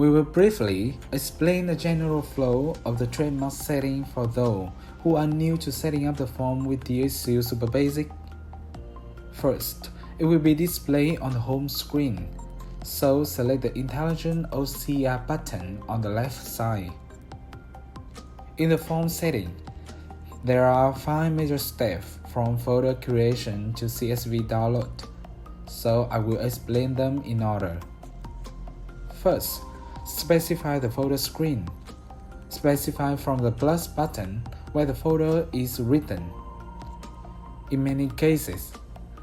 We will briefly explain the general flow of the trademark setting for those who are new to setting up the form with DSU Super Basic. First, it will be displayed on the home screen, so select the Intelligent OCR button on the left side. In the form setting, there are 5 major steps from folder creation to CSV download, so I will explain them in order. First, specify the folder screen. Specify from the plus button where the folder is written. In many cases,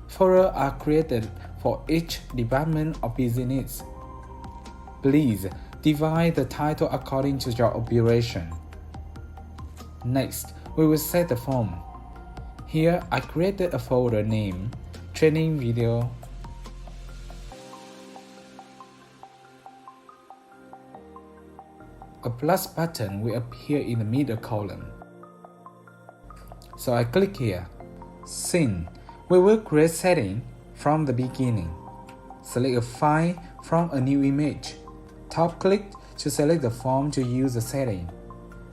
folders are created for each department or business. Please divide the title according to your operation. Next, we will set the form. Here, I created a folder named Training Video. A plus button will appear in the middle column. So I click here. Since we will create setting from the beginning, select a file from a new image. Top click to select the form to use the setting,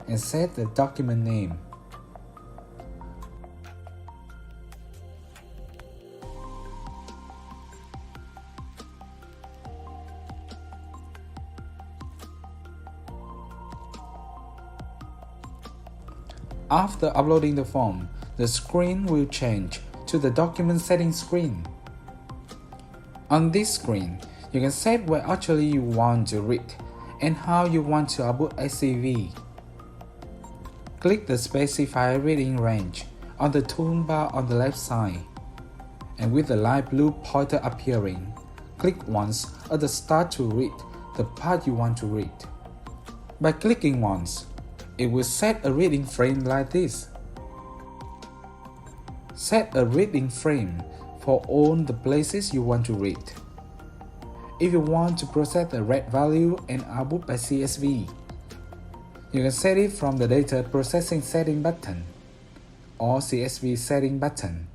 and set the document name. After uploading the form, the screen will change to the document settings screen. On this screen, you can set where actually you want to read and how you want to upload SCV. Click the Specify Reading Range on the toolbar on the left side, and with the light blue pointer appearing, click once at the start to read the part you want to read. By clicking once, it will set a reading frame like this. Set a reading frame for all the places you want to read. If you want to process the read value and output by CSV, you can set it from the Data Processing Setting button or CSV Setting button.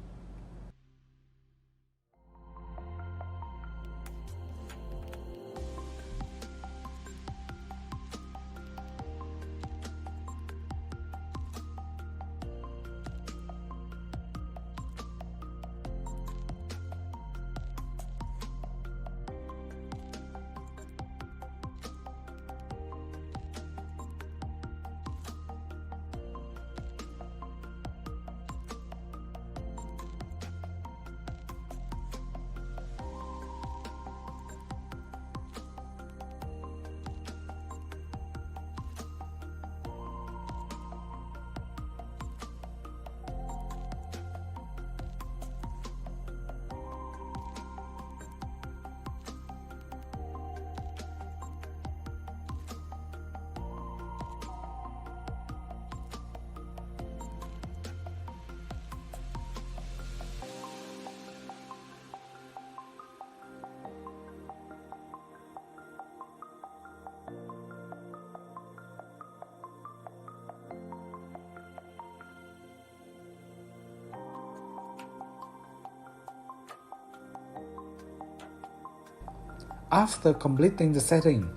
After completing the setting,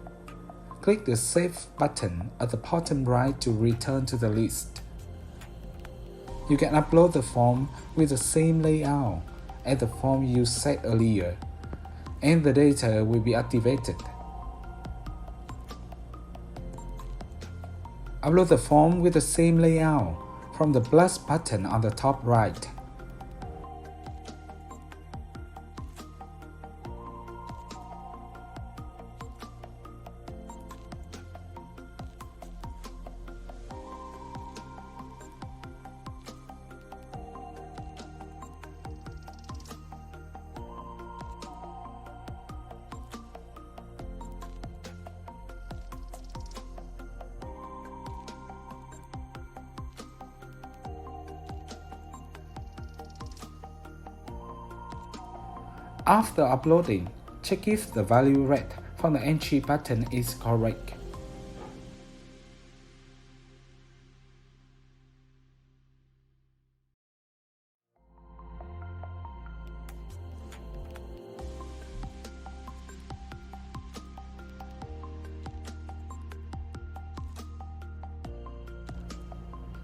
click the Save button at the bottom right to return to the list. You can upload the form with the same layout as the form you set earlier, and the data will be activated. Upload the form with the same layout from the plus button on the top right. After uploading, check if the value read from the entry button is correct.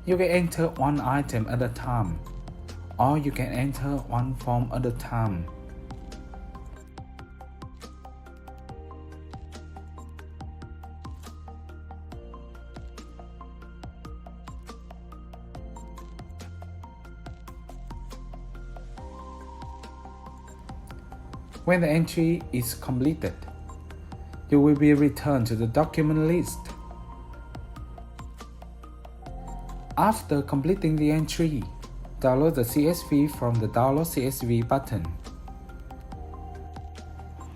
You can enter one item at a time, or you can enter one form at a time. When the entry is completed, you will be returned to the document list. After completing the entry, download the CSV from the Download CSV button.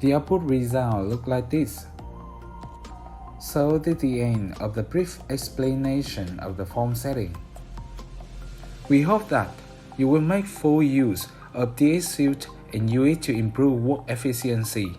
The output result looks like this. So this is the end of the brief explanation of the form setting. We hope that you will make full use of this suite and use it to improve work efficiency.